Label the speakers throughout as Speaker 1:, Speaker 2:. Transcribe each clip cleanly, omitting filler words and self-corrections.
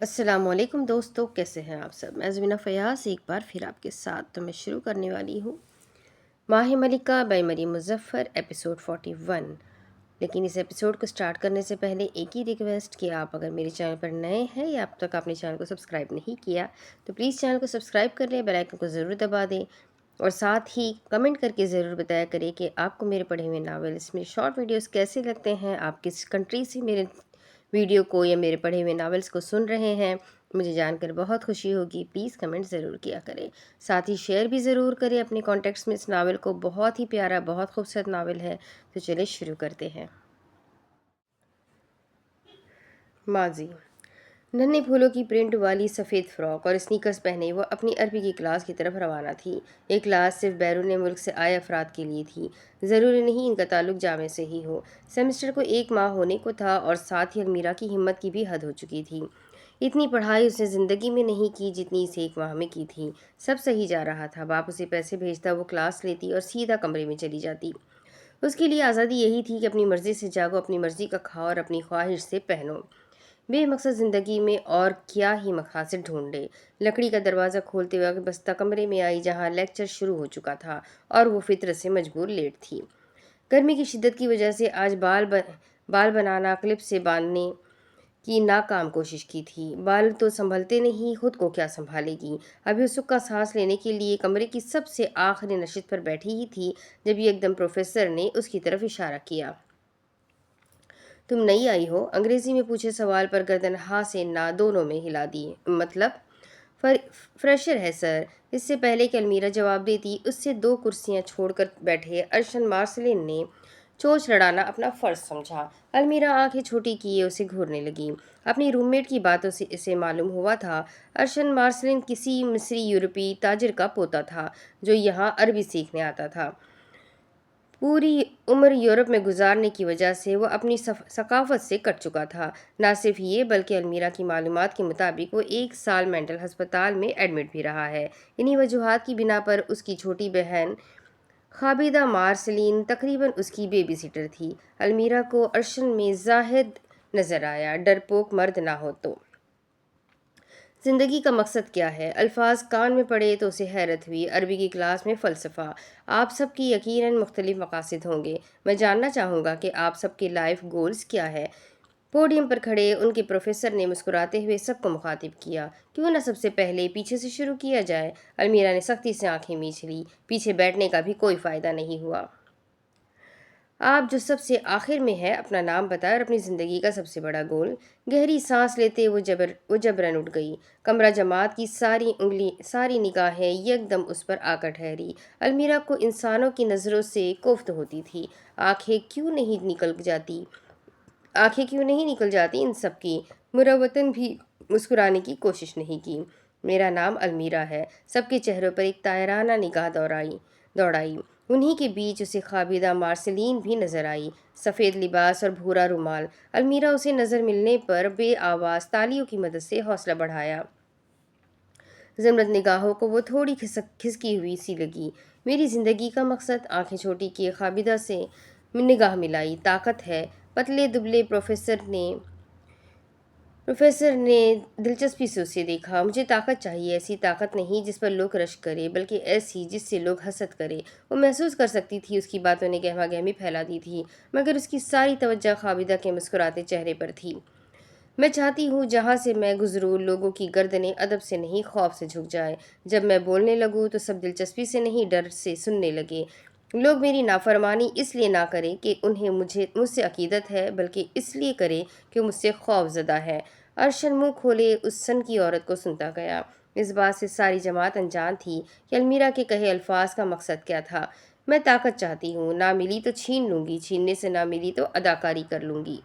Speaker 1: السلام علیکم دوستو، کیسے ہیں آپ سب؟ میں زمینہ فیاض ایک بار پھر آپ کے ساتھ تو میں شروع کرنے والی ہوں ماہ ملکہ بائی مریم مظفر ایپیسوڈ 41۔ لیکن اس ایپیسوڈ کو سٹارٹ کرنے سے پہلے ایک ہی ریکویسٹ کہ آپ اگر میرے چینل پر نئے ہیں یا اب تک آپ نے چینل کو سبسکرائب نہیں کیا تو پلیز چینل کو سبسکرائب کر لیں، بیل آئیکن کو ضرور دبا دیں اور ساتھ ہی کمنٹ کر کے ضرور بتایا کریں کہ آپ کو میرے پڑھے ہوئے ناولس میں شارٹ ویڈیوز کیسے لگتے ہیں، آپ کس کنٹری سے میرے ویڈیو کو یا میرے پڑھے ہوئے ناولس کو سن رہے ہیں۔ مجھے جان کر بہت خوشی ہوگی، پلیز کمنٹ ضرور کیا کریں، ساتھ ہی شیئر بھی ضرور کریں اپنے کانٹیکٹس میں اس ناول کو۔ بہت ہی پیارا، بہت خوبصورت ناول ہے، تو چلے شروع کرتے ہیں۔ ماضی۔ ننھے پھولوں کی پرنٹ والی سفید فراک اور اسنیکرز پہنے وہ اپنی عربی کی کلاس کی طرف روانہ تھی۔ یہ کلاس صرف بیرون ملک سے آئے افراد کے لیے تھی، ضروری نہیں ان کا تعلق جامعہ سے ہی ہو۔ سیمسٹر کو 1 ماہ ہونے کو تھا اور ساتھ ہی المیرا کی ہمت کی بھی حد ہو چکی تھی۔ اتنی پڑھائی اس نے زندگی میں نہیں کی جتنی اسے 1 ماہ میں کی تھی۔ سب صحیح جا رہا تھا، باپ اسے پیسے بھیجتا، وہ کلاس لیتی اور سیدھا کمرے میں چلی جاتی۔ اس کے لیے آزادی یہی تھی کہ اپنی مرضی سے جاگو، اپنی مرضی کا کھاؤ اور اپنی خواہش سے پہنو۔ بے مقصد زندگی میں اور کیا ہی مقاصد ڈھونڈے۔ لکڑی کا دروازہ کھولتے وقت بستہ کمرے میں آئی جہاں لیکچر شروع ہو چکا تھا اور وہ فطرت سے مجبور لیٹ تھی۔ گرمی کی شدت کی وجہ سے آج بال بنانا کلپ سے باندھنے کی ناکام کوشش کی تھی۔ بال تو سنبھلتے نہیں، خود کو کیا سنبھالے گی؟ ابھی اس کا سانس لینے کے لیے کمرے کی سب سے آخری نشست پر بیٹھی ہی تھی جب ایک دم پروفیسر نے اس کی طرف اشارہ کیا۔ تم نئی آئی ہو؟ انگریزی میں پوچھے سوال پر گردن ہاں سے نہ دونوں میں ہلا دی۔ مطلب؟ فریشر ہے سر۔ اس سے پہلے کہ المیرا جواب دیتی، اس سے 2 کرسیاں چھوڑ کر بیٹھے ارشن مارسلین نے چونچ لڑانا اپنا فرض سمجھا۔ المیرا آنکھیں چھوٹی کیے اسے گھورنے لگی۔ اپنی روم میٹ کی باتوں سے اسے معلوم ہوا تھا ارشن مارسلین کسی مصری یورپی تاجر کا پوتا تھا جو یہاں عربی سیکھنے آتا تھا۔ پوری عمر یورپ میں گزارنے کی وجہ سے وہ اپنی ثقافت سے کٹ چکا تھا۔ نہ صرف یہ بلکہ المیرا کی معلومات کے مطابق وہ 1 سال مینٹل ہسپتال میں ایڈمٹ بھی رہا ہے۔ انہی وجوہات کی بنا پر اس کی چھوٹی بہن خابیدہ مارسلین تقریباً اس کی بیبی سیٹر تھی۔ المیرا کو ارشن میں زاہد نظر آیا، ڈرپوک مرد نہ ہو تو۔ زندگی کا مقصد کیا ہے؟ الفاظ کان میں پڑے تو اسے حیرت ہوئی۔ عربی کی کلاس میں فلسفہ۔ آپ سب کی یقیناً مختلف مقاصد ہوں گے۔ میں جاننا چاہوں گا کہ آپ سب کے لائف گولز کیا ہے؟ پوڈیم پر کھڑے ان کے پروفیسر نے مسکراتے ہوئے سب کو مخاطب کیا۔ کیوں نہ سب سے پہلے پیچھے سے شروع کیا جائے؟ المیرا نے سختی سے آنکھیں میچ لی۔ پیچھے بیٹھنے کا بھی کوئی فائدہ نہیں ہوا۔ آپ جو سب سے آخر میں ہے اپنا نام بتائیں اور اپنی زندگی کا سب سے بڑا گول۔ گہری سانس لیتے وہ جبراً اٹھ گئی۔ کمرہ جماعت کی ساری نگاہیں یک دم اس پر آ کر ٹھہری۔ المیرا کو انسانوں کی نظروں سے کوفت ہوتی تھی۔ آنکھیں کیوں نہیں نکل جاتی ان سب کی؟ مروتاً بھی مسکرانے کی کوشش نہیں کی۔ میرا نام المیرا ہے۔ سب کے چہروں پر ایک طائرانہ نگاہ دوڑائی۔ انہی کے بیچ اسے خابیدہ مارسلین بھی نظر آئی، سفید لباس اور بھورا رومال۔ المیرا اسے نظر ملنے پر بے آواز تالیوں کی مدد سے حوصلہ بڑھایا۔ زمرد نگاہوں کو وہ تھوڑی کھسکی ہوئی سی لگی۔ میری زندگی کا مقصد؟ آنکھیں چھوٹی کیے خابیدہ سے نگاہ ملائی۔ طاقت ہے۔ پتلے دبلے پروفیسر نے دلچسپی سے اسے دیکھا۔ مجھے طاقت چاہیے، ایسی طاقت نہیں جس پر لوگ رشک کرے، بلکہ ایسی جس سے لوگ حسد کرے۔ وہ محسوس کر سکتی تھی اس کی باتوں نے گہما گہمی پھیلا دی تھی، مگر اس کی ساری توجہ خابیدہ کے مسکراتے چہرے پر تھی۔ میں چاہتی ہوں جہاں سے میں گزروں لوگوں کی گردنیں ادب سے نہیں خوف سے جھک جائیں۔ جب میں بولنے لگوں تو سب دلچسپی سے نہیں ڈر سے سننے لگے۔ لوگ میری نافرمانی اس لیے نہ کریں کہ انہیں مجھ سے عقیدت ہے، بلکہ اس لیے کریں کہ مجھ سے خوف زدہ ہے۔ ارشن منہ کھولے اس سن کی عورت کو سنتا گیا۔ اس بات سے ساری جماعت انجان تھی کہ المیرا کے کہے الفاظ کا مقصد کیا تھا۔ میں طاقت چاہتی ہوں، نہ ملی تو چھین لوں گی، چھیننے سے نہ ملی تو اداکاری کر لوں گی۔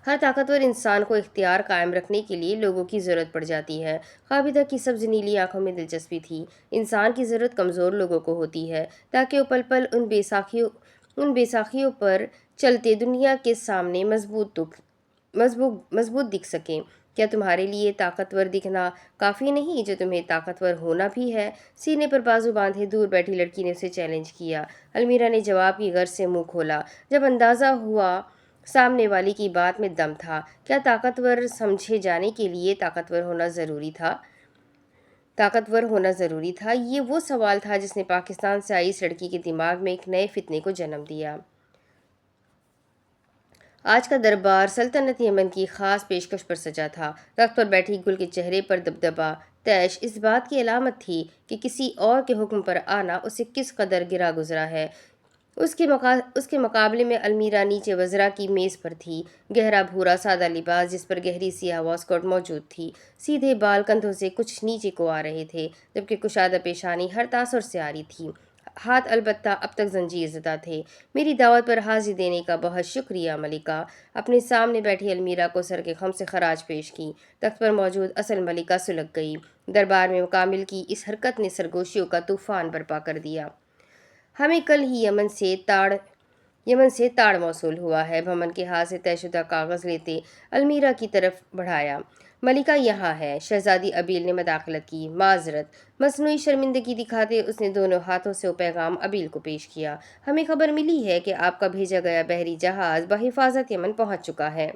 Speaker 1: ہر طاقتور انسان کو اختیار قائم رکھنے کے لیے لوگوں کی ضرورت پڑ جاتی ہے۔ خابیدہ کی سبز نیلی آنکھوں میں دلچسپی تھی۔ انسان کی ضرورت کمزور لوگوں کو ہوتی ہے تاکہ وہ پل پل ان بے ساکھیوں پر چلتے دنیا کے سامنے مضبوط دکھ سکیں۔ کیا تمہارے لیے طاقتور دکھنا کافی نہیں جو تمہیں طاقتور ہونا بھی ہے؟ سینے پر بازو باندھے دور بیٹھی لڑکی نے اسے چیلنج کیا۔ المیرا نے جواب کی غرض سے منہ کھولا۔ جب اندازہ ہوا سامنے والی کی بات میں دم تھا۔ کیا طاقتور سمجھے جانے کے لیے طاقتور ہونا ضروری تھا؟ یہ وہ سوال تھا جس نے پاکستان سے آئی اس لڑکی کے دماغ میں ایک نئے فتنے کو جنم دیا۔ آج کا دربار سلطنت یمن کی خاص پیشکش پر سجا تھا۔ تخت پر بیٹھی گل کے چہرے پر دبدبا طیش اس بات کی علامت تھی کہ کسی اور کے حکم پر آنا اسے کس قدر گرا گزرا ہے۔ اس کے مقابلے میں المیرا نیچے وزرا کی میز پر تھی۔ گہرا بھورا سادہ لباس جس پر گہری سیاہ واسکوٹ موجود تھی۔ سیدھے بال کندھوں سے کچھ نیچے کو آ رہے تھے، جبکہ کشادہ پیشانی ہر تاثر سے آ رہی تھی۔ ہاتھ البتہ اب تک زنجیر زدہ تھے۔ میری دعوت پر حاضری دینے کا بہت شکریہ ملکہ۔ اپنے سامنے بیٹھی المیرا کو سر کے خم سے خراج پیش کی۔ تخت پر موجود اصل ملکہ سلگ گئی۔ دربار میں کامل کی اس حرکت نے سرگوشیوں کا طوفان برپا کر دیا۔ ہمیں کل ہی یمن سے تاڑ موصول ہوا ہے۔ بھمن کے ہاتھ سے طے شدہ کاغذ لیتے المیرا کی طرف بڑھایا۔ ملکہ یہاں ہے۔ شہزادی ابیل نے مداخلت کی۔ معذرت۔ مصنوعی شرمندگی دکھاتے اس نے دونوں ہاتھوں سے وہ پیغام ابیل کو پیش کیا۔ ہمیں خبر ملی ہے کہ آپ کا بھیجا گیا بحری جہاز بحفاظت یمن پہنچ چکا ہے۔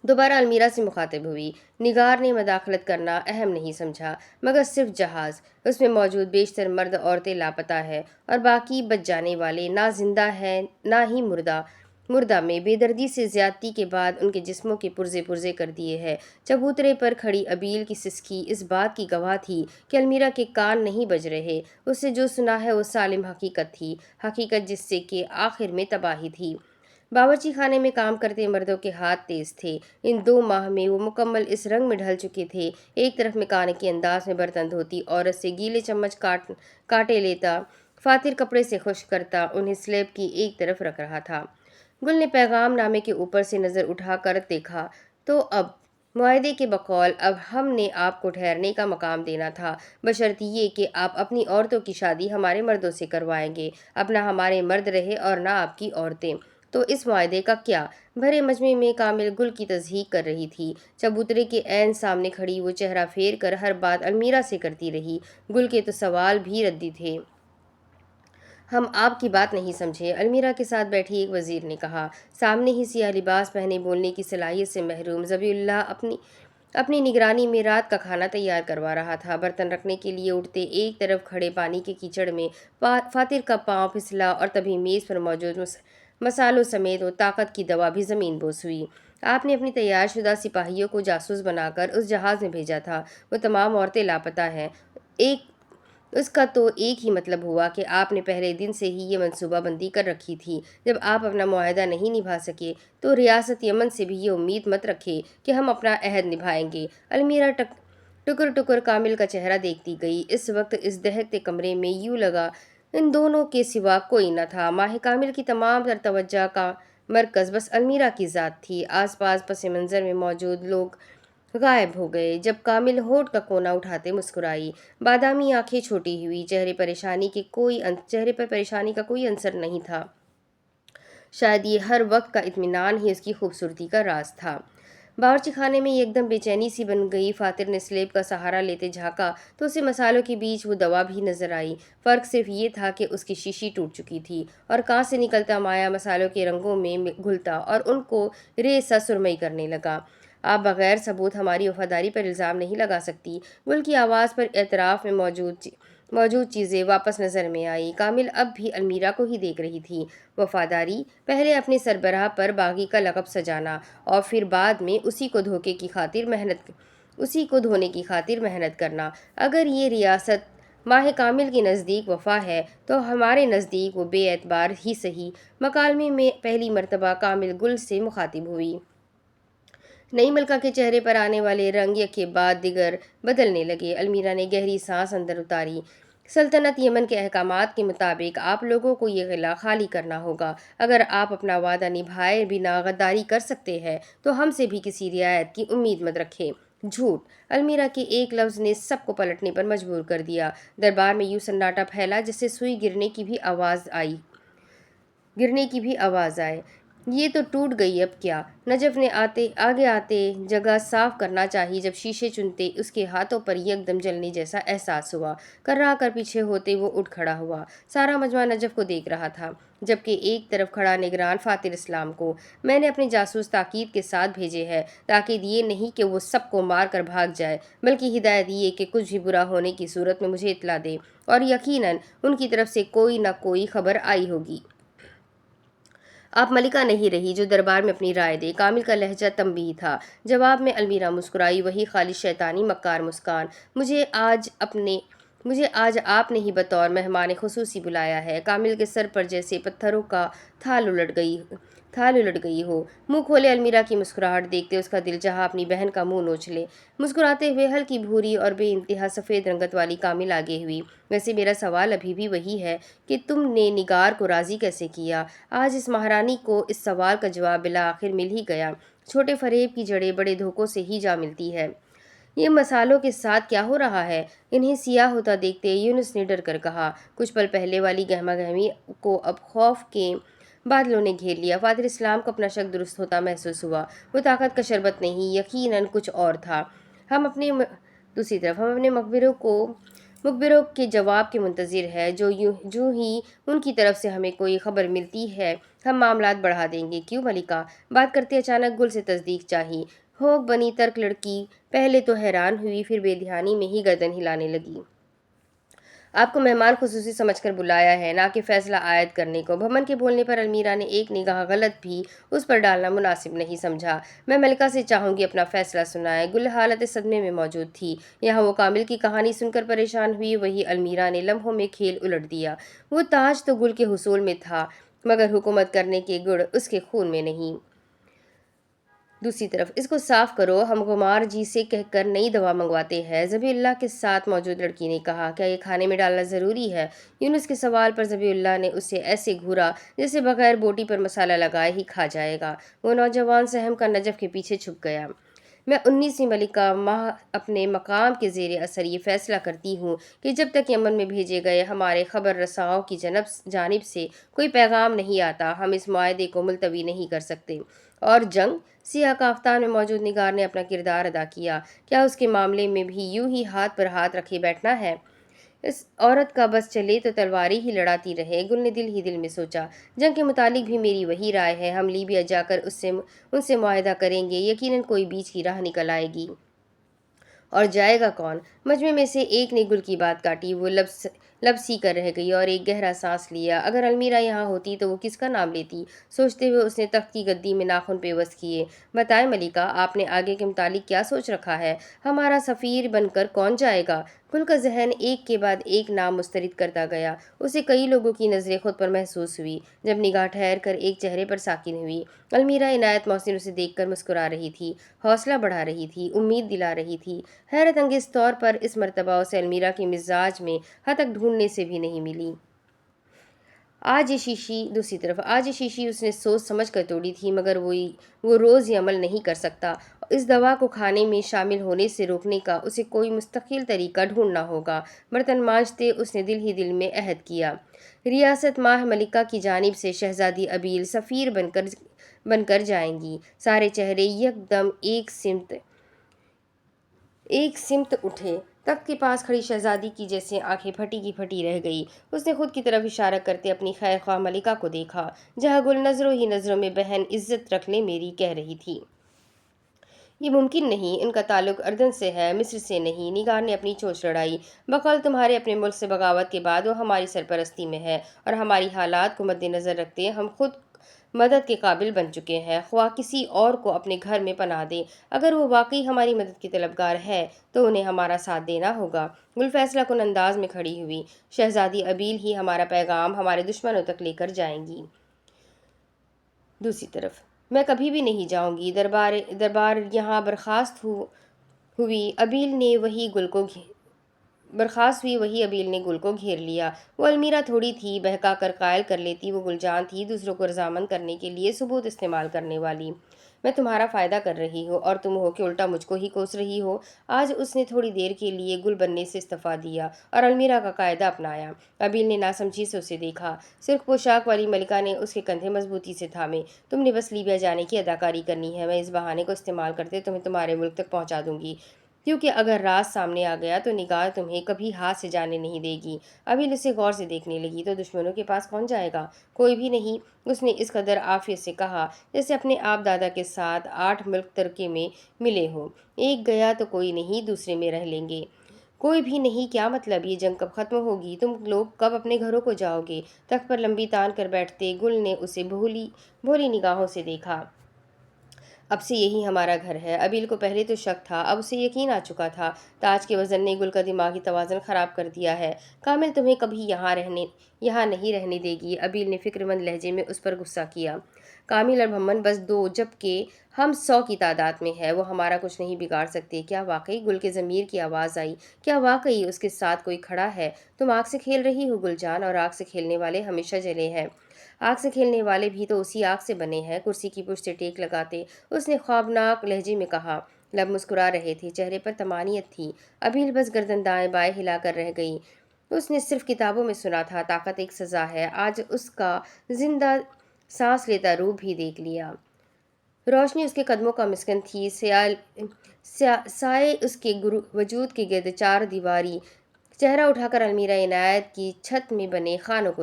Speaker 1: دوبارہ المیرا سے مخاطب ہوئی۔ نگار نے مداخلت کرنا اہم نہیں سمجھا، مگر صرف جہاز، اس میں موجود بیشتر مرد عورتیں لاپتہ ہیں اور باقی بچ جانے والے نہ زندہ ہیں نہ ہی مردہ میں بے دردی سے زیادتی کے بعد ان کے جسموں کے پرزے پرزے کر دیے ہیں۔ چبوترے پر کھڑی ابیل کی سسکی اس بات کی گواہ تھی کہ المیرا کے کان نہیں بج رہے۔ اس سے جو سنا ہے وہ سالم حقیقت تھی، حقیقت جس سے کہ آخر میں تباہی تھی۔ باورچی خانے میں کام کرتے مردوں کے ہاتھ تیز تھے۔ ان 2 ماہ میں وہ مکمل اس رنگ میں ڈھل چکے تھے۔ ایک طرف میکانکی انداز میں برتن دھوتی عورت سے گیلے چمچ کاٹے لیتا فاتر کپڑے سے خشک کرتا انہیں سلیب کی ایک طرف رکھ رہا تھا۔ گل نے پیغام نامے کے اوپر سے نظر اٹھا کر دیکھا تو اب معاہدے کے بقول اب ہم نے آپ کو ٹھہرنے کا مقام دینا تھا، بشرط یہ کہ آپ اپنی عورتوں کی شادی ہمارے مردوں سے کروائیں گے۔ اب نہ ہمارے مرد رہے اور نہ آپ کی عورتیں، تو اس معاہدے کا کیا؟ بھرے مجمع میں کامل گل کی تصحیح کر رہی تھی۔ چبوترے کے عین سامنے کھڑی وہ چہرہ پھیر کر ہر بات المیرا سے کرتی رہی۔ گل کے تو سوال بھی ردی تھے۔ ہم آپ کی بات نہیں سمجھے، المیرا کے ساتھ بیٹھی ایک وزیر نے کہا۔ سامنے ہی سیاہ لباس پہنے بولنے کی صلاحیت سے محروم ذبیح اللہ اپنی نگرانی میں رات کا کھانا تیار کروا رہا تھا۔ برتن رکھنے کے لیے اٹھتے ایک طرف کھڑے پانی کے کیچڑ میں فاتر کا پاؤں پھسلا اور تبھی میز پر موجود مسالوں سمیت وہ طاقت کی دوا بھی زمین بوس ہوئی۔ آپ نے اپنی تیار شدہ سپاہیوں کو جاسوس بنا کر اس جہاز میں بھیجا تھا۔ وہ تمام عورتیں لاپتہ ہیں۔ اس کا تو ایک ہی مطلب ہوا کہ آپ نے پہلے دن سے ہی یہ منصوبہ بندی کر رکھی تھی۔ جب آپ اپنا معاہدہ نہیں نبھا سکے تو ریاست یمن سے بھی یہ امید مت رکھے کہ ہم اپنا عہد نبھائیں گے۔ المیرا ٹکر ٹکر کامل کا چہرہ دیکھتی گئی۔ اس وقت اس دہکتے کمرے میں یوں لگا ان دونوں کے سوا کوئی نہ تھا۔ ماہ کامل کی تمام تر توجہ کا مرکز بس المیرا کی ذات تھی۔ آس پاس پس منظر میں موجود لوگ غائب ہو گئے۔ جب کامل ہونٹ کا کونا اٹھاتے مسکرائی، بادامی آنکھیں چھوٹی ہوئی، چہرے پر پریشانی کا کوئی عنصر نہیں تھا۔ شاید یہ ہر وقت کا اطمینان ہی اس کی خوبصورتی کا راز تھا۔ باورچی خانے میں ایک دم بے چینی سی بن گئی۔ فاتر نے سلیب کا سہارا لیتے جھانکا تو اسے مسالوں کے بیچ وہ دوا بھی نظر آئی۔ فرق صرف یہ تھا کہ اس کی شیشی ٹوٹ چکی تھی اور کانچ سے نکلتا مائع مسالوں کے رنگوں میں گھلتا اور ان کو ریز سا سرمئی کرنے لگا۔ آپ بغیر ثبوت ہماری وفاداری پر الزام نہیں لگا سکتی۔ گل کی آواز پر اطراف میں موجود چیزیں واپس نظر میں آئی۔ کامل اب بھی المیرا کو ہی دیکھ رہی تھی۔ وفاداری؟ پہلے اپنے سربراہ پر باغی کا لقب سجانا اور پھر بعد میں اسی کو دھونے کی خاطر محنت کرنا۔ اگر یہ ریاست ماہ کامل کے نزدیک وفا ہے تو ہمارے نزدیک وہ بے اعتبار ہی سہی۔ مکالمے میں پہلی مرتبہ کامل گل سے مخاطب ہوئی۔ نئی ملکہ کے چہرے پر آنے والے رنگ یکے بعد دیگر بدلنے لگے۔ المیرا نے گہری سانس اندر اتاری۔ سلطنت یمن کے احکامات کے مطابق آپ لوگوں کو یہ قلعہ خالی کرنا ہوگا۔ اگر آپ اپنا وعدہ نبھائے بنا غداری کر سکتے ہیں تو ہم سے بھی کسی رعایت کی امید مت رکھیں۔ جھوٹ! المیرا کے ایک لفظ نے سب کو پلٹنے پر مجبور کر دیا۔ دربار میں یوں سناٹا پھیلا جیسے سوئی گرنے کی بھی آواز آئے۔ یہ تو ٹوٹ گئی، اب کیا؟ نجف نے آگے آتے جگہ صاف کرنا چاہی جب شیشے چنتے اس کے ہاتھوں پر یکدم جلنے جیسا احساس ہوا۔ کرا کر پیچھے ہوتے وہ اٹھ کھڑا ہوا۔ سارا مجمع نجف کو دیکھ رہا تھا۔ جبکہ ایک طرف کھڑا نگران فاتر اسلام کو میں نے اپنے جاسوس تاکید کے ساتھ بھیجے ہے۔ تاکید یہ نہیں کہ وہ سب کو مار کر بھاگ جائے، بلکہ ہدایت یہ کہ کچھ بھی برا ہونے کی صورت میں مجھے اطلاع دے، اور یقیناً ان کی طرف سے کوئی نہ کوئی خبر آئی ہوگی۔ آپ ملکہ نہیں رہی جو دربار میں اپنی رائے دے۔ کامل کا لہجہ تنبیہ تھا۔ جواب میں المیرا مسکرائی، وہی خالص شیطانی مکار مسکان۔ مجھے آج آپ نے ہی بطور مہمان خصوصی بلایا ہے۔ کامل کے سر پر جیسے پتھروں کا تھال الٹ گئی ہو۔ منہ کھولے المیرا کی مسکراہٹ دیکھتے اس کا دل چاہا اپنی بہن کا منہ نوچ لے۔ مسکراتے ہوئے ہلکی بھوری اور بے انتہا سفید رنگت والی کامل آگے ہوئی۔ ویسے میرا سوال ابھی بھی وہی ہے کہ تم نے نگار کو راضی کیسے کیا؟ آج اس مہارانی کو اس سوال کا جواب بالآخر مل ہی گیا۔ چھوٹے فریب کی جڑیں بڑے دھوکوں سے ہی جا ملتی ہے۔ یہ مسالوں کے ساتھ کیا ہو رہا ہے؟ انہیں سیاہ ہوتا دیکھتے یونس نے ڈر کر کہا۔ کچھ پل پہلے والی گہما گہمی کو اب خوف کے بادلوں نے گھیر لیا۔ فاتر اسلام کو اپنا شک درست ہوتا محسوس ہوا۔ وہ طاقت کا شربت نہیں، یقیناً کچھ اور تھا۔ دوسری طرف ہم اپنے مخبروں کے جواب کے منتظر ہیں۔ جو ہی ان کی طرف سے ہمیں کوئی خبر ملتی ہے ہم معاملات بڑھا دیں گے۔ کیوں ملکہ؟ بات کرتے اچانک گل سے تصدیق چاہی۔ ہوک بنی ترک لڑکی پہلے تو حیران ہوئی، پھر بے دھیانی میں ہی گردن ہلانے لگی۔ آپ کو مہمان خصوصی سمجھ کر بلایا ہے، نہ کہ فیصلہ عائد کرنے کو۔ بھمن کے بولنے پر المیرا نے ایک نگاہ غلط بھی اس پر ڈالنا مناسب نہیں سمجھا۔ میں ملکہ سے چاہوں گی اپنا فیصلہ سنائے۔ گل حالت صدمے میں موجود تھی۔ یہاں وہ کامل کی کہانی سن کر پریشان ہوئی، وہی المیرا نے لمحوں میں کھیل الٹ دیا۔ وہ تاج تو گل کے حصول میں تھا، مگر حکومت کرنے کے گڑ اس کے خون میں نہیں۔ دوسری طرف اس کو صاف کرو، ہم غمار جی سے کہہ کر نئی دوا منگواتے ہیں۔ ذبیح اللہ کے ساتھ موجود لڑکی نے کہا۔ کیا یہ کھانے میں ڈالنا ضروری ہے؟ یونس کے سوال پر ذبیح اللہ نے اسے ایسے گھورا جیسے بغیر بوٹی پر مسالہ لگائے ہی کھا جائے گا۔ وہ نوجوان سہم کا نجف کے پیچھے چھپ گیا۔ میں 19ویں ملکہ ماہ اپنے مقام کے زیر اثر یہ فیصلہ کرتی ہوں کہ جب تک یمن میں بھیجے گئے ہمارے خبر رساؤں کی جانب سے کوئی پیغام نہیں آتا ہم اس معاہدے کو ملتوی نہیں کر سکتے۔ اور جنگ؟ سیاہ کافتان میں موجود نگار نے اپنا کردار ادا کیا۔ کیا اس کے معاملے میں بھی یوں ہی ہاتھ پر ہاتھ رکھے بیٹھنا ہے؟ اس عورت کا بس چلے تو تلواریں ہی لڑاتی رہے۔ گل نے دل ہی دل میں سوچا۔ جنگ کے متعلق بھی میری وہی رائے ہے۔ ہم لیبیا جا کر ان سے معاہدہ کریں گے، یقیناً کوئی بیچ کی راہ نکل آئے گی۔ اور جائے گا کون؟ مجمع میں سے ایک نے گل کی بات کاٹی۔ وہ لب سی کر رہ گئی اور ایک گہرا سانس لیا۔ اگر المیرا یہاں ہوتی تو وہ کس کا نام لیتی؟ سوچتے ہوئے اس نے تخت کی گدی میں ناخن پیوست کیے۔ بتائیں ملکہ، آپ نے آگے کے متعلق کیا سوچ رکھا ہے؟ ہمارا سفیر بن کر کون جائے گا؟ گل کا ذہن ایک کے بعد ایک نام مسترد کرتا گیا۔ اسے کئی لوگوں کی نظریں خود پر محسوس ہوئی۔ جب نگاہ ٹھہر کر ایک چہرے پر ساکن ہوئی، المیرا عنایت محسن اسے دیکھ کر مسکرا رہی تھی، حوصلہ بڑھا رہی تھی، امید دلا رہی تھی۔ حیرت انگیز طور پر اس مرتبہ اسے المیرا کے مزاج میں ہتک ڈھونڈنے سے بھی نہیں ملی۔ دوسری طرف آج یہ شیشی اس نے سوچ سمجھ کر توڑی تھی، مگر وہ روز یہ عمل نہیں کر سکتا۔ اس دوا کو کھانے میں شامل ہونے سے روکنے کا اسے کوئی مستقل طریقہ ڈھونڈنا ہوگا۔ برتن مانجتے اس نے دل ہی دل میں عہد کیا۔ ریاست ماہ ملکہ کی جانب سے شہزادی ابیل سفیر بن کر جائیں گی۔ سارے چہرے یکدم ایک سمت اٹھے۔ تخت کے پاس کھڑی شہزادی کی جیسے آنکھیں پھٹی کی پھٹی رہ گئی۔ اس نے خود کی طرف اشارہ کرتے اپنی خیر خواہ ملکہ کو دیکھا، جہاں گل نظروں ہی نظروں میں بہن عزت رکھ لے میری کہہ رہی تھی۔ یہ ممکن نہیں، ان کا تعلق اردن سے ہے، مصر سے نہیں۔ نگار نے اپنی چونچ لڑائی۔ بقول تمہارے اپنے ملک سے بغاوت کے بعد وہ ہماری سرپرستی میں ہے، اور ہماری حالات کو مد نظر رکھتے ہم خود مدد کے قابل بن چکے ہیں، خواہ کسی اور کو اپنے گھر میں پناہ دیں۔ اگر وہ واقعی ہماری مدد کی طلبگار ہے تو انہیں ہمارا ساتھ دینا ہوگا۔ گل فیصلہ کن انداز میں کھڑی ہوئی۔ شہزادی ابیل ہی ہمارا پیغام ہمارے دشمنوں تک لے کر جائیں گی۔ دوسری طرف میں کبھی بھی نہیں جاؤں گی۔ دربار یہاں برخاست ہوئی ابیل نے وہی گل کو گھیر لیا۔ وہ المیرا تھوڑی تھی بہکا کر قائل کر لیتی، وہ گلجان تھی دوسروں کو رضامند کرنے کے لیے ثبوت استعمال کرنے والی۔ میں تمہارا فائدہ کر رہی ہوں اور تم ہو کہ الٹا مجھ کو ہی کوس رہی ہو۔ آج اس نے تھوڑی دیر کے لیے گل بننے سے استعفیٰ دیا اور المیرا کا قاعدہ اپنایا۔ ابیل نے ناسمجھی سے اسے دیکھا۔ سرخ پوشاک والی ملکہ نے اس کے کندھے مضبوطی سے تھامے۔ تم نے بس لیبیا جانے کی اداکاری کرنی ہے، میں اس بہانے کو استعمال کرتے تمہیں تمہارے ملک تک پہنچا دوں گی۔ کیونکہ اگر راز سامنے آ گیا تو نگاہ تمہیں کبھی ہاتھ سے جانے نہیں دے گی۔ ابیل اسے غور سے دیکھنے لگی۔ تو دشمنوں کے پاس کون جائے گا؟ کوئی بھی نہیں، اس نے اس قدر عافیت سے کہا جیسے اپنے آپ دادا کے ساتھ 8 ملک ترکے میں ملے ہوں۔ ایک گیا تو کوئی نہیں، دوسرے میں رہ لیں گے۔ کوئی بھی نہیں کیا مطلب؟ یہ جنگ کب ختم ہوگی؟ تم لوگ کب اپنے گھروں کو جاؤ گے؟ تخت پر لمبی تان کر بیٹھتے گل نے اسے بھولی بھولی نگاہوں سے دیکھا۔ اب سے یہی ہمارا گھر ہے۔ ابیل کو پہلے تو شک تھا، اب اسے یقین آ چکا تھا۔ تاج کے وزن نے گل کا دماغی توازن خراب کر دیا ہے۔ کامل تمہیں کبھی یہاں نہیں رہنے دے گی، ابیل نے فکر مند لہجے میں اس پر غصہ کیا۔ کامل اور بھمن بس 2 جبکہ ہم 100 کی تعداد میں ہے، وہ ہمارا کچھ نہیں بگاڑ سکتے۔ کیا واقعی؟ گل کے ضمیر کی آواز آئی۔ کیا واقعی اس کے ساتھ کوئی کھڑا ہے؟ تم آگ سے کھیل رہی ہو گل جان، اور آگ سے کھیلنے والے ہمیشہ جلے ہیں۔ آگ سے کھیلنے والے بھی تو اسی آگ سے بنے ہیں، کرسی کی پشت سے ٹیک لگاتے اس نے خوابناک لہجے میں کہا۔ لب مسکرا رہے تھے، چہرے پر طمانینت تھی۔ ابیل بس گردن دائیں بائیں ہلا کر رہ گئی۔ اس نے صرف کتابوں میں سنا تھا طاقت ایک سزا ہے، آج اس کا زندہ سانس لیتا روپ بھی دیکھ لیا۔ روشنی اس کے قدموں کا مسکن تھی، سائے اس کے وجود کے گرد 4 دیواری۔ چہرہ اٹھا کر المیرہ عنایت نے چھت میں بنے خانوں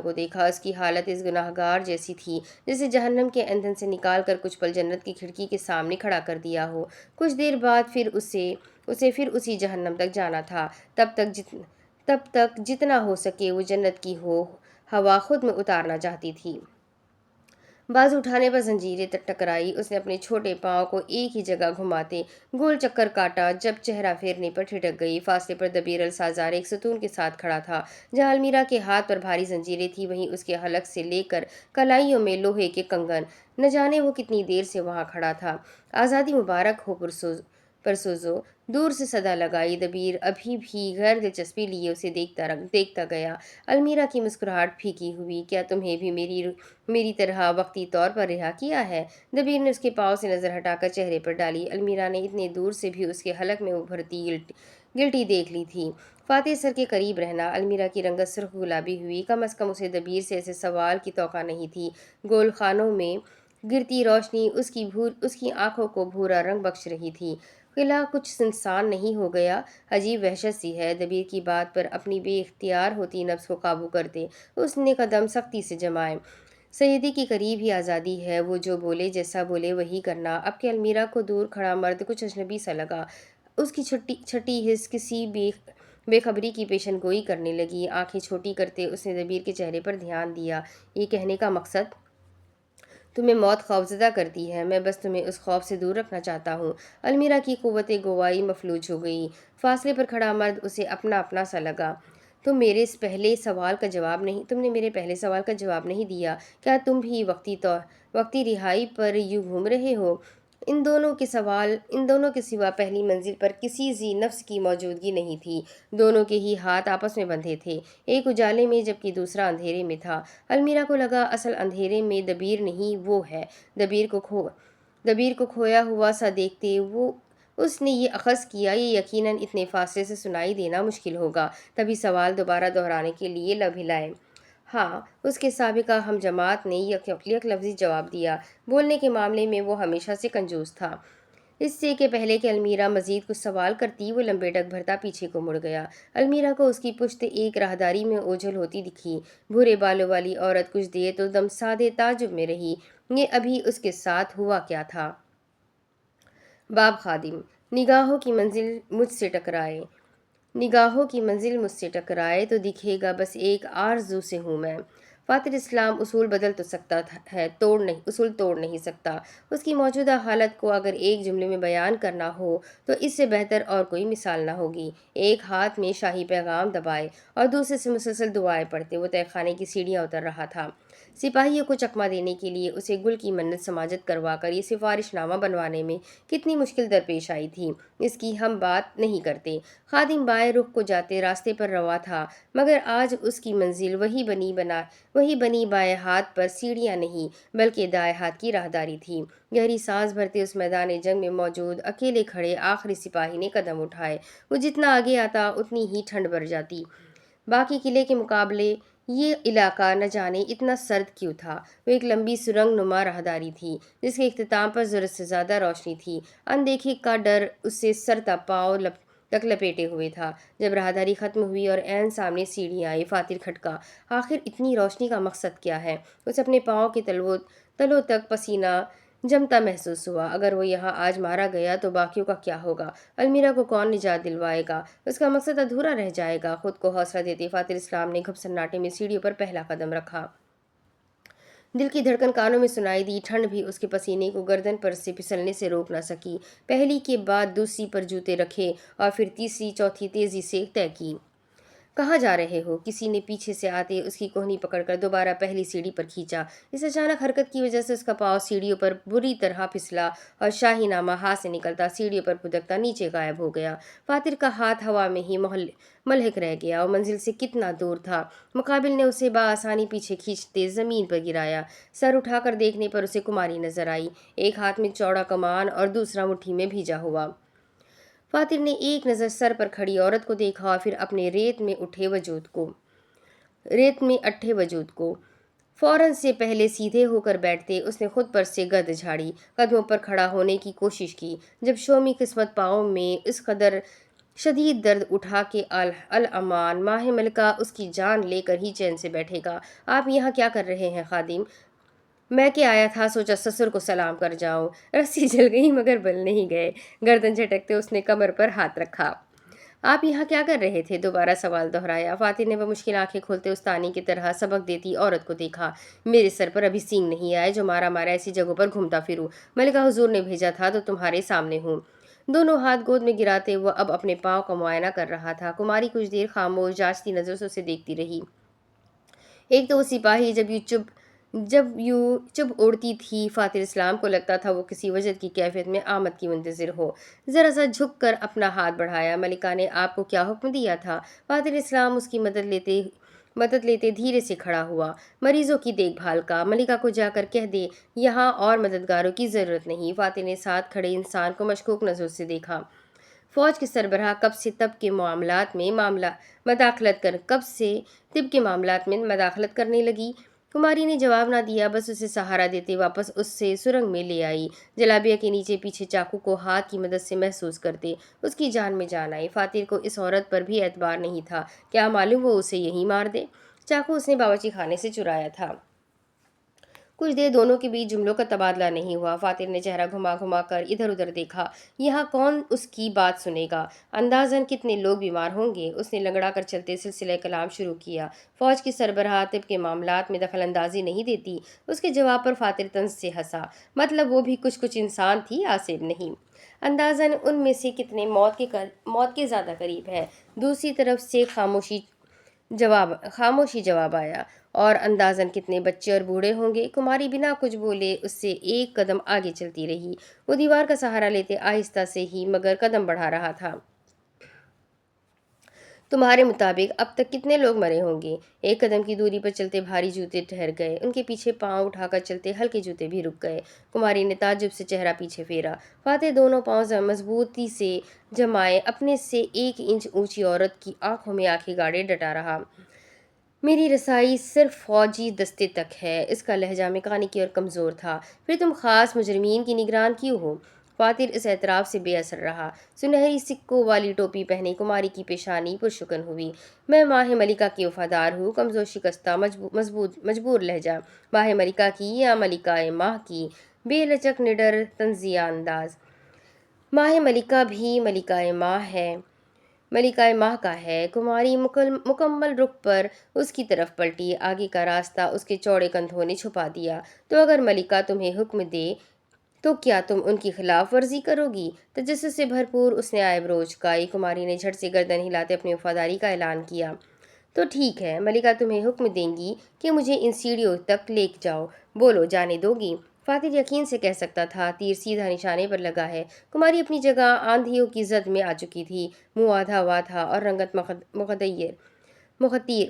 Speaker 1: کو دیکھا۔ اس کی حالت اس گنہگار جیسی تھی جیسے جہنم کے ایندھن سے نکال کر کچھ پل جنت کی کھڑکی کے سامنے کھڑا کر دیا ہو۔ کچھ دیر بعد اسے پھر اسی جہنم تک جانا تھا۔ تب تک جتنا ہو سکے وہ جنت کی ہوا خود میں اتارنا چاہتی تھی۔ بازو اٹھانے پر زنجیریں ٹکرائی۔ اس نے اپنے چھوٹے پاؤں کو ایک ہی جگہ گھماتے گول چکر کاٹا۔ جب چہرہ پھیرنے پر ٹھٹک گئی۔ فاصلے پر دبیر السازار ایک ستون کے ساتھ کھڑا تھا۔ جہاں المیرا کے ہاتھ پر بھاری زنجیریں تھیں، وہیں اس کے حلق سے لے کر کلائیوں میں لوہے کے کنگن۔ نہ جانے وہ کتنی دیر سے وہاں کھڑا تھا۔ آزادی مبارک ہو پرسوزو، دور سے صدا لگائی۔ دبیر ابھی بھی غیر دلچسپی لیے اسے دیکھتا گیا۔ المیرا کی مسکراہٹ پھیکی ہوئی۔ کیا تمہیں بھی میری طرح وقتی طور پر رہا کیا ہے؟ دبیر نے اس کے پاؤں سے نظر ہٹا کر چہرے پر ڈالی۔ المیرا نے اتنے دور سے بھی اس کے حلق میں ابھرتی گلٹی دیکھ لی تھی۔ فاتح سر کے قریب رہنا۔ المیرا کی رنگت سرخ گلابی ہوئی۔ کم از کم اسے دبیر سے ایسے سوال کی توقع نہیں تھی۔ گول خانوں میں گرتی روشنی اس کی آنکھوں کو بھورا رنگ بخش رہی تھی۔ قلعہ کچھ سنسان نہیں ہو گیا؟ عجیب وحشت سی ہے۔ دبیر کی بات پر اپنی بے اختیار ہوتی نفس کو قابو کرتے اس نے قدم سختی سے جمائے۔ سیدی کے قریب ہی آزادی ہے، وہ جو بولے جیسا بولے وہی کرنا۔ اب کہ المیرا کو دور کھڑا مرد کچھ اجنبی سا لگا، اس کی چھٹی حس کسی بے خبری کی پیشن گوئی کرنے لگی۔ آنکھیں چھوٹی کرتے اس نے دبیر کے چہرے پر دھیان دیا۔ یہ کہنے کا مقصد تمہیں موت خوفزدہ کرتی ہے، میں بس تمہیں اس خوف سے دور رکھنا چاہتا ہوں۔ المیرا کی قوت گوائی مفلوج ہو گئی۔ فاصلے پر کھڑا مرد اسے اپنا سا لگا۔ تم نے میرے پہلے سوال کا جواب نہیں دیا۔ کیا تم بھی وقتی رہائی پر یوں گھوم رہے ہو؟ ان دونوں کے سوا پہلی منزل پر کسی ذی نفس کی موجودگی نہیں تھی۔ دونوں کے ہی ہاتھ آپس میں بندھے تھے، ایک اجالے میں جبکہ دوسرا اندھیرے میں تھا۔ المیرا کو لگا اصل اندھیرے میں دبیر نہیں وہ ہے۔ دبیر کو کھویا ہوا سا دیکھتے اس نے یہ اخذ کیا، یہ یقیناً اتنے فاصلے سے سنائی دینا مشکل ہوگا۔ تبھی سوال دوبارہ دہرانے کے لیے لب ہلائے۔ ہاں، اس کے سابقہ ہم جماعت نے یک لفظی جواب دیا۔ بولنے کے معاملے میں وہ ہمیشہ سے کنجوس تھا۔ اس سے کہ پہلے کہ المیرا مزید کچھ سوال کرتی وہ لمبے ڈگ بھرتا پیچھے کو مڑ گیا۔ المیرا کو اس کی پشت ایک راہداری میں اوجھل ہوتی دکھی۔ بھورے بالوں والی عورت کچھ دیر تو دم سادے تعجب میں رہی۔ یہ ابھی اس کے ساتھ ہوا کیا تھا؟ باب خادم، نگاہوں کی منزل مجھ سے ٹکرائے تو دکھے گا بس ایک آرزو سے ہوں میں۔ فاتح اسلام اصول بدل تو سکتا ہے، اصول توڑ نہیں سکتا۔ اس کی موجودہ حالت کو اگر ایک جملے میں بیان کرنا ہو تو اس سے بہتر اور کوئی مثال نہ ہوگی۔ ایک ہاتھ میں شاہی پیغام دبائے اور دوسرے سے مسلسل دعائیں پڑھتے وہ تہہ خانے کی سیڑھیاں اتر رہا تھا۔ سپاہیوں کو چکمہ دینے کے لیے اسے گل کی منت سماجت کروا کر یہ سفارش نامہ بنوانے میں کتنی مشکل درپیش آئی تھی، اس کی ہم بات نہیں کرتے۔ خادم بائیں رخ کو جاتے راستے پر روا تھا، مگر آج اس کی منزل وہی بنی بائیں ہاتھ پر سیڑھیاں نہیں بلکہ دائیں ہاتھ کی راہداری تھی۔ گہری سانس بھرتے اس میدان جنگ میں موجود اکیلے کھڑے آخری سپاہی نے قدم اٹھائے۔ وہ جتنا آگے آتا اتنی ہی ٹھنڈ بڑھ جاتی۔ باقی قلعے کے مقابلے یہ علاقہ نہ جانے اتنا سرد کیوں تھا۔ وہ ایک لمبی سرنگ نما راہداری تھی جس کے اختتام پر ضرورت سے زیادہ روشنی تھی۔ اندیکھے کا ڈر اسے سر تا پاؤں تک لپیٹے ہوئے تھا۔ جب راہداری ختم ہوئی اور عین سامنے سیڑھی آئی، فاتر کھٹکا۔ آخر اتنی روشنی کا مقصد کیا ہے؟ اسے اپنے پاؤں کے تلوں تک پسینہ جمتا محسوس ہوا۔ اگر وہ یہاں آج مارا گیا تو باقیوں کا کیا ہوگا؟ المیرا کو کون نجات دلوائے گا؟ اس کا مقصد ادھورا رہ جائے گا۔ خود کو حوصلہ دیتے فاتر اسلام نے گھپ سناٹے میں سیڑھیوں پر پہلا قدم رکھا۔ دل کی دھڑکن کانوں میں سنائی دی، ٹھنڈ بھی اس کے پسینے کو گردن پر سے پھسلنے سے روک نہ سکی۔ پہلی کے بعد دوسری پر جوتے رکھے اور پھر تیسری چوتھی تیزی سے طے کی۔ کہاں جا رہے ہو؟ کسی نے پیچھے سے آتے اس کی کوہنی پکڑ کر دوبارہ پہلی سیڑھی پر کھینچا۔ اس اچانک حرکت کی وجہ سے اس کا پاؤں سیڑھیوں پر بری طرح پھسلا اور شاہی نامہ ہاتھ سے نکلتا سیڑھیوں پر پھدکتا نیچے غائب ہو گیا۔ فاتر کا ہاتھ ہوا میں ہی ملحق رہ گیا۔ وہ منزل سے کتنا دور تھا؟ مقابل نے اسے بآسانی پیچھے کھینچتے زمین پر گرایا۔ سر اٹھا کر دیکھنے پر اسے کماری نظر آئی، ایک ہاتھ میں چوڑا کمان اور دوسرا مٹھی میں بھیجا ہوا۔ فاتر نے ایک نظر سر پر کھڑی عورت کو دیکھا اور پھر اپنے ریت میں اٹھے وجود کو۔ فوراً سے پہلے سیدھے ہو کر بیٹھتے اس نے خود پر سے گرد جھاڑی، قدموں پر کھڑا ہونے کی کوشش کی۔ جب شومی قسمت پاؤں میں اس قدر شدید درد اٹھا کہ الامان ماہ ملکہ اس کی جان لے کر ہی چین سے بیٹھے گا۔ آپ یہاں کیا کر رہے ہیں خادم؟ میں کہ آیا تھا، سوچا سسر کو سلام کر جاؤں۔ رسی جل گئی مگر بل نہیں گئے۔ گردن جھٹکتے اس نے کمر پر ہاتھ رکھا۔ آپ یہاں کیا کر رہے تھے؟ دوبارہ سوال دہرایا۔ فاتر نے بمشکل آنکھیں کھولتے استانی کی طرح سبق دیتی عورت کو دیکھا۔ میرے سر پر ابھی سینگ نہیں آئے جو مارا ایسی جگہوں پر گھومتا پھروں۔ ملکہ حضور نے بھیجا تھا تو تمہارے سامنے ہوں۔ دونوں ہاتھ گود میں گراتے وہ اب اپنے پاؤں کا معائنہ کر رہا تھا۔ کماری کچھ دیر خاموش جانچتی نظر سے اسے دیکھتی رہی۔ ایک تو وہ سپاہی جب یوں چب اوڑتی تھی، فاتر اسلام کو لگتا تھا وہ کسی وجد کی کیفیت میں آمد کی منتظر ہو۔ ذرا سا جھک کر اپنا ہاتھ بڑھایا۔ ملکہ نے آپ کو کیا حکم دیا تھا؟ فاتر اسلام اس کی مدد لیتے دھیرے سے کھڑا ہوا۔ مریضوں کی دیکھ بھال کا۔ ملکہ کو جا کر کہہ دے یہاں اور مددگاروں کی ضرورت نہیں۔ فاتر نے ساتھ کھڑے انسان کو مشکوک نظروں سے دیکھا۔ فوج کے سربراہ کب سے طب کے معاملات میں مداخلت کرنے لگی؟ کماری نے جواب نہ دیا، بس اسے سہارا دیتے واپس اس سے سرنگ میں لے آئی۔ جلابیہ کے نیچے پیچھے چاقو کو ہاتھ کی مدد سے محسوس کرتے اس کی جان میں جان آئی۔ فاتر کو اس عورت پر بھی اعتبار نہیں تھا، کیا معلوم وہ اسے یہیں مار دے۔ چاقو اس نے باورچی خانے سے چرایا تھا۔ کچھ دیر دونوں کے بیچ جملوں کا تبادلہ نہیں ہوا۔ فاتر نے چہرہ گھما گھما کر ادھر ادھر دیکھا۔ یہاں کون اس کی بات سنے گا؟ اندازاً کتنے لوگ بیمار ہوں گے؟ اس نے لنگڑا کر چلتے سلسلہ کلام شروع کیا۔ فوج کی سربراہ طب کے معاملات میں دخل اندازی نہیں دیتی۔ اس کے جواب پر فاتر طنز سے ہنسا۔ مطلب وہ بھی کچھ انسان تھی، آصف نہیں۔ اندازاً ان میں سے کتنے موت کے زیادہ قریب ہے؟ دوسری طرف سے خاموشی جواب آیا۔ اور اندازاً کتنے بچے اور بوڑھے ہوں گے؟ کماری بنا کچھ بولے اس سے ایک قدم آگے چلتی رہی۔ وہ دیوار کا سہارا لیتے آہستہ سے ہی مگر قدم بڑھا رہا تھا۔ تمہارے مطابق اب تک کتنے لوگ مرے ہوں گے؟ ایک قدم کی دوری پر چلتے بھاری جوتے ٹھہر گئے، ان کے پیچھے پاؤں اٹھا کر چلتے ہلکے جوتے بھی رک گئے۔ کماری نے تعجب سے چہرہ پیچھے پھیرا۔ فاتح دونوں پاؤں مضبوطی سے جمائے اپنے سے 1 انچ اونچی عورت کی آنکھوں میں آنکھیں گاڑے ڈٹا رہا۔ میری رسائی صرف فوجی دستے تک ہے۔ اس کا لہجہ میکانیکی اور کمزور تھا۔ پھر تم خاص مجرمین کی نگران کیوں ہو؟ فاتر اس اعتراف سے بے اثر رہا۔ سنہری سکوں والی ٹوپی پہنے کماری کی پیشانی پرشکن ہوئی۔ میں ماہ ملکہ کی وفادار ہوں۔ کمزور شکستہ مجبور لہجہ۔ ماہ ملکہ کی یا ملکہ ماہ کی؟ بے لچک نڈر طنزیہ انداز۔ ماہ ملکہ بھی ملکہ ماہ کا ہے۔ کماری مکمل رخ پر اس کی طرف پلٹی۔ آگے کا راستہ اس کے چوڑے کندھوں نے چھپا دیا۔ تو اگر ملکہ تمہیں حکم دے تو کیا تم ان کی خلاف ورزی کرو گی؟ تجسس سے بھرپور اس نے آئیبرو اچکائی۔ کماری نے جھٹ سے گردن ہلاتے اپنی وفاداری کا اعلان کیا۔ تو ٹھیک ہے، ملکہ تمہیں حکم دیں گی کہ مجھے ان سیڑھیوں تک لے جاؤ، بولو جانے دو گی؟ فاتر یقین سے کہہ سکتا تھا تیر سیدھا نشانے پر لگا ہے۔ کماری اپنی جگہ آندھیوں کی زد میں آ چکی تھی، منہ آدھا ہوا تھا اور رنگت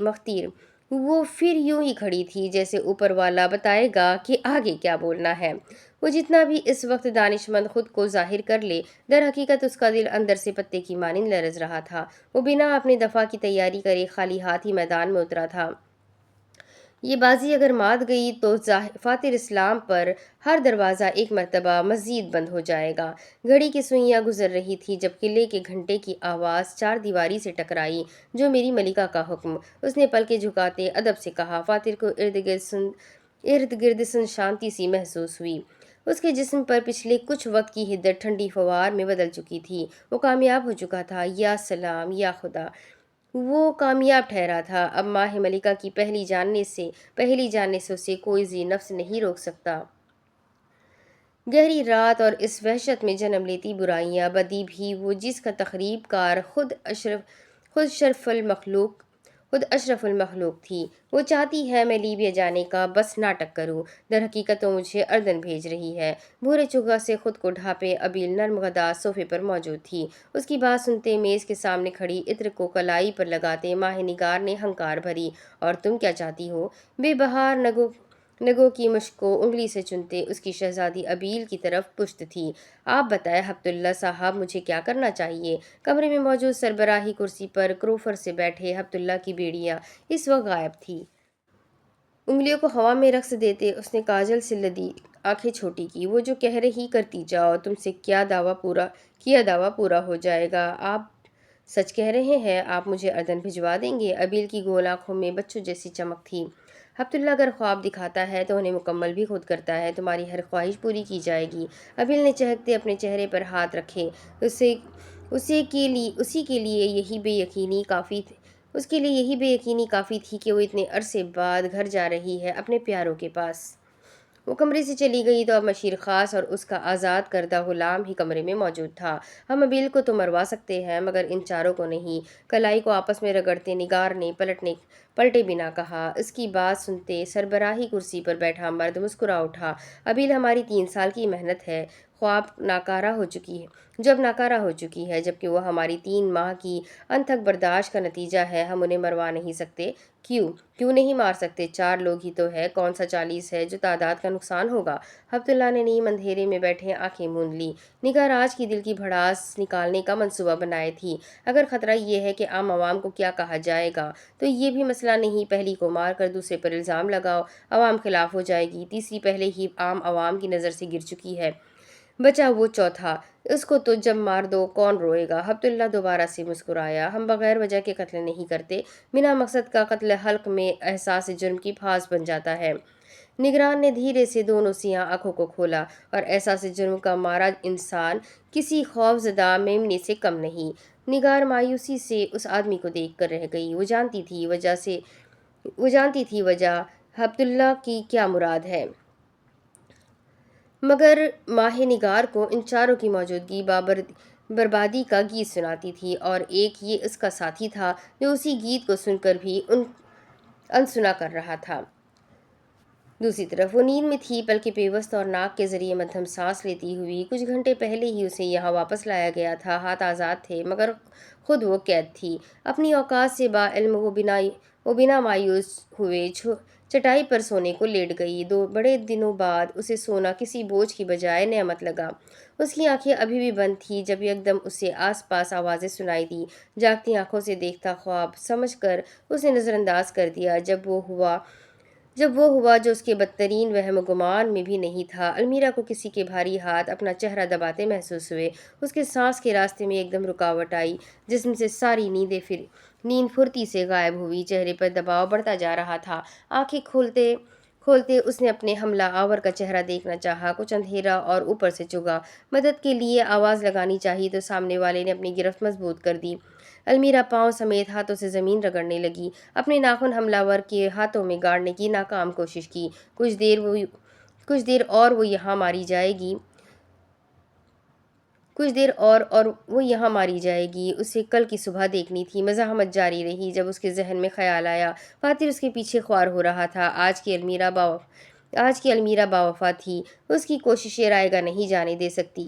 Speaker 1: مختیر۔ وہ پھر یوں ہی کھڑی تھی جیسے اوپر والا بتائے گا کہ آگے کیا بولنا ہے۔ وہ جتنا بھی اس وقت دانشمند خود کو ظاہر کر لے، در حقیقت اس کا دل اندر سے پتے کی مانند لرز رہا تھا۔ وہ بنا اپنے دفاع کی تیاری کرے خالی ہاتھ ہی میدان میں اترا تھا۔ یہ بازی اگر مات گئی تو فاتر اسلام پر ہر دروازہ ایک مرتبہ مزید بند ہو جائے گا۔ گھڑی کی سوئیاں گزر رہی تھی جب قلعے کے گھنٹے کی آواز چار دیواری سے ٹکرائی۔ جو میری ملکہ کا حکم، اس نے پلکیں جھکاتے ادب سے کہا۔ فاتر کو ارد گرد شانتی سی محسوس ہوئی۔ اس کے جسم پر پچھلے کچھ وقت کی حدت ٹھنڈی فوار میں بدل چکی تھی۔ وہ کامیاب ہو چکا تھا۔ یا سلام، یا خدا! وہ کامیاب ٹھہرا تھا۔ اب ماہ ملکہ کی پہلی جاننے سے اسے کوئی ذی نفس نہیں روک سکتا۔ گہری رات اور اس وحشت میں جنم لیتی برائیاں، بدی بھی وہ جس کا تخریب کار خود اشرف المخلوق تھی۔ وہ چاہتی ہے میں لیبیا جانے کا بس ناٹک کروں، در حقیقت وہ مجھے اردن بھیج رہی ہے۔ بھورے چگا سے خود کو ڈھانپے ابیل نرم غداز صوفے پر موجود تھی۔ اس کی بات سنتے میز کے سامنے کھڑی عطر کو کلائی پر لگاتے ماہ نگار نے ہنکار بھری، اور تم کیا چاہتی ہو؟ بے بہار نگوں کی مشک کو انگلی سے چنتے اس کی شہزادی ابیل کی طرف پشت تھی۔ آپ بتائیں حبت اللہ صاحب، مجھے کیا کرنا چاہیے؟ کمرے میں موجود سربراہی کرسی پر کروفر سے بیٹھے حبت اللہ کی بیڑیاں اس وقت غائب تھی۔ انگلیوں کو ہوا میں رقص دیتے اس نے کاجل سے لدی آنکھیں چھوٹی کی۔ وہ جو کہہ رہی کرتی جاؤ، تم سے دعویٰ پورا ہو جائے گا۔ آپ سچ کہہ رہے ہیں؟ آپ مجھے اردن بھجوا دیں گے؟ ابیل کی گول آنکھوں میں بچوں جیسی چمک تھی۔ حبت اللہ اگر خواب دکھاتا ہے تو انہیں مکمل بھی خود کرتا ہے۔ تمہاری ہر خواہش پوری کی جائے گی۔ ابیل نے چہکتے اپنے چہرے پر ہاتھ رکھے۔ اسی کے لیے یہی بے یقینی کافی تھی کہ وہ اتنے عرصے بعد گھر جا رہی ہے، اپنے پیاروں کے پاس۔ وہ کمرے سے چلی گئی تو اب مشیر خاص اور اس کا آزاد کردہ غلام ہی کمرے میں موجود تھا۔ ہم ابیل کو تو مروا سکتے ہیں مگر ان چاروں کو نہیں، کلائی کو آپس میں رگڑتے نگار نے پلٹے بنا کہا۔ اس کی بات سنتے سربراہی کرسی پر بیٹھا مرد مسکرا اٹھا۔ ابیل ہماری 3 سال کی محنت ہے، جب ناکارہ ہو چکی ہے، جبکہ وہ ہماری 3 ماہ کی انتھک برداشت کا نتیجہ ہے۔ ہم انہیں مروا نہیں سکتے۔ کیوں نہیں مار سکتے؟ 4 لوگ ہی تو ہے، کون سا 40 ہے جو تعداد کا نقصان ہوگا؟ حبت اللہ نے نیم اندھیرے میں بیٹھے آنکھیں موند لی۔ نگار آج کی دل کی بھڑاس نکالنے کا منصوبہ بنائے تھی۔ اگر خطرہ یہ ہے کہ عام عوام کو کیا کہا جائے گا تو یہ بھی مسئلہ نہیں، پہلی کو مار کر دوسرے پر الزام لگاؤ، عوام خلاف ہو جائے گی، تیسری پہلے ہی عام عوام کی نظر سے گر چکی ہے، بچا وہ چوتھا، اس کو تو جب مار دو کون روئے گا؟ حبت اللہ دوبارہ سے مسکرایا۔ ہم بغیر وجہ کے قتل نہیں کرتے، بنا مقصد کا قتل حلق میں احساس جرم کی پھانس بن جاتا ہے۔ نگران نے دھیرے سے دونوں سیاہ آنکھوں کو کھولا، اور احساس جرم کا مارا انسان کسی خوف زدہ میمنے سے کم نہیں۔ نگار مایوسی سے اس آدمی کو دیکھ کر رہ گئی۔ وہ جانتی تھی وجہ حبت اللہ کی کیا مراد ہے، مگر ماہ نگار کو ان چاروں کی موجودگی بربادی کا گیت سناتی تھی، اور ایک یہ اس کا ساتھی تھا جو اسی گیت کو سن کر بھی انسنا کر رہا تھا۔ دوسری طرف وہ نیند میں تھی، پلکیں پیوست اور ناک کے ذریعے مدھم سانس لیتی ہوئی۔ کچھ گھنٹے پہلے ہی اسے یہاں واپس لایا گیا تھا، ہاتھ آزاد تھے مگر خود وہ قید تھی۔ اپنی اوقات سے باعلم وہ بنا مایوس ہوئے چٹائی پر سونے کو لیٹ گئی۔ 2 بڑے دنوں بعد اسے سونا کسی بوجھ کی بجائے نعمت لگا۔ اس کی آنکھیں ابھی بھی بند تھیں جب یکدم اسے آس پاس آوازیں سنائی دیں۔ جاگتی آنکھوں سے دیکھتا خواب سمجھ کر اس نے نظر انداز کر دیا، جب وہ ہوا جو اس کے بدترین وہم و گمان میں بھی نہیں تھا۔ المیرا کو کسی کے بھاری ہاتھ اپنا چہرہ دباتے محسوس ہوئے۔ اس کے سانس کے راستے میں ایک دم رکاوٹ آئی، جسم سے ساری نیند پھرتی سے غائب ہوئی۔ چہرے پر دباؤ بڑھتا جا رہا تھا۔ آنکھیں کھولتے اس نے اپنے حملہ آور کا چہرہ دیکھنا چاہا۔ کچھ اندھیرا اور اوپر سے چگا۔ مدد کے لیے آواز لگانی چاہی تو سامنے والے نے اپنی گرفت مضبوط کر دی۔ المیرا پاؤں سمیت ہاتھوں سے زمین رگڑنے لگی، اپنے ناخن حملہ آور کے ہاتھوں میں گاڑنے کی ناکام کوشش کی۔ کچھ دیر اور وہ یہاں ماری جائے گی، اسے کل کی صبح دیکھنی تھی۔ مزاحمت جاری رہی جب اس کے ذہن میں خیال آیا فاتر اس کے پیچھے خوار ہو رہا تھا۔ آج کی المیرا باوفا تھی، اس کی کوششیں رائیگاں نہیں جانے دے سکتی۔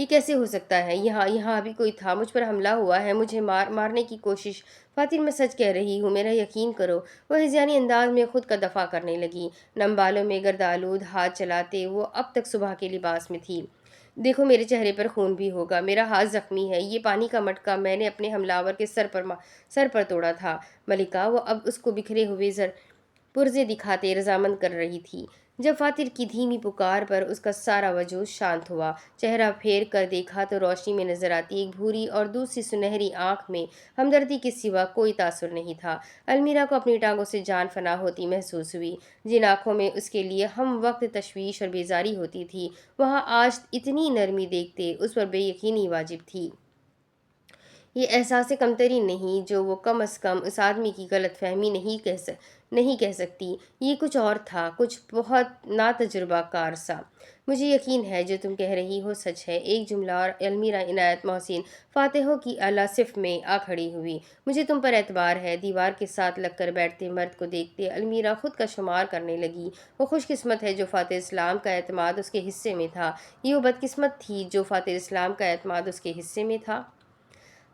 Speaker 1: یہ کیسے ہو سکتا ہے؟ یہاں ابھی کوئی تھا، مجھ پر حملہ ہوا ہے، مجھے مارنے کی کوشش۔ فاتر میں سچ کہہ رہی ہوں، میرا یقین کرو۔ وہ ہذیانی انداز میں خود کا دفاع کرنے لگی، نم بالوں میں گردآلود ہاتھ چلاتے۔ وہ اب تک صبح کے لباس میں تھی۔ دیکھو، میرے چہرے پر خون بھی ہوگا، میرا ہاتھ زخمی ہے، یہ پانی کا مٹکا میں نے اپنے حملہ کے سر پر توڑا تھا۔ ملکہ وہ اب اس کو بکھرے ہوئے پرزے دکھاتے رضامند کر رہی تھی۔ جب فاتر کی دھیمی پکار پر اس کا سارا وجود شانت ہوا، چہرہ پھیر کر دیکھا تو روشنی میں نظر آتی ایک بھوری اور دوسری سنہری آنکھ میں ہمدردی کے سوا کوئی تاثر نہیں تھا۔ المیرا کو اپنی ٹانگوں سے جان فنا ہوتی محسوس ہوئی۔ جن آنکھوں میں اس کے لیے ہم وقت تشویش اور بیزاری ہوتی تھی، وہاں آج اتنی نرمی دیکھتے اس پر بے یقینی واجب تھی۔ یہ احساس کمتری نہیں جو وہ کم از کم اس آدمی کی غلط فہمی نہیں کہہ سکتی۔ یہ کچھ اور تھا، کچھ بہت ناتجربہ کار سا۔ مجھے یقین ہے جو تم کہہ رہی ہو سچ ہے، ایک جملہ اور المیرا عنایت محسن فاتحوں کی اعلیٰ صف میں آ کھڑی ہوئی۔ مجھے تم پر اعتبار ہے۔ دیوار کے ساتھ لگ کر بیٹھتے مرد کو دیکھتے المیرا خود کا شمار کرنے لگی۔ وہ خوش قسمت ہے جو فاتح اسلام کا اعتماد اس کے حصے میں تھا۔ یہ وہ بدقسمت تھی جو فاتح اسلام کا اعتماد اس کے حصے میں تھا۔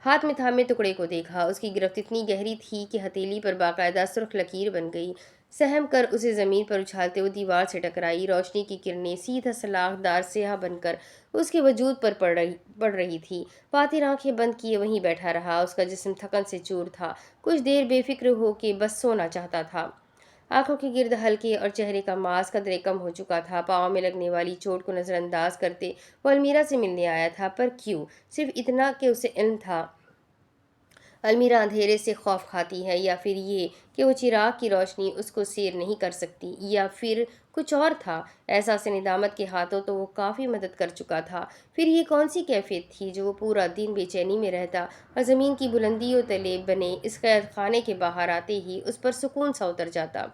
Speaker 1: ہاتھ میں تھامے ٹکڑے کو دیکھا۔ اس کی گرفت اتنی گہری تھی کہ ہتھیلی پر باقاعدہ سرخ لکیر بن گئی۔ سہم کر اسے زمین پر اچھالتے وہ دیوار سے ٹکرائی۔ روشنی کی کرنیں سیدھا سلاخ دار سیاہ بن کر اس کے وجود پر پڑ رہی تھی۔ فاتر آنکھیں بند کیے وہیں بیٹھا رہا۔ اس کا جسم تھکن سے چور تھا، کچھ دیر بے فکر ہو کے بس سونا چاہتا تھا۔ آنکھوں کے گرد ہلکے اور چہرے کا ماس قدرے کم ہو چکا تھا۔ پاؤں میں لگنے والی چوٹ کو نظر انداز کرتے وہ المیرا سے ملنے آیا تھا، پر کیوں؟ صرف اتنا کہ اسے علم تھا المیرا اندھیرے سے خوف کھاتی ہے، یا پھر یہ کہ وہ چراغ کی روشنی اس کو سیر نہیں کر سکتی، یا پھر کچھ اور تھا۔ احساس ندامت کے ہاتھوں تو وہ کافی مدد کر چکا تھا، پھر یہ کون سی کیفیت تھی جو وہ پورا دن بے چینی میں رہتا اور زمین کی بلندیوں تلے بنے اس قید خانے کے باہر آتے ہی اس پر سکون سا اتر جاتا۔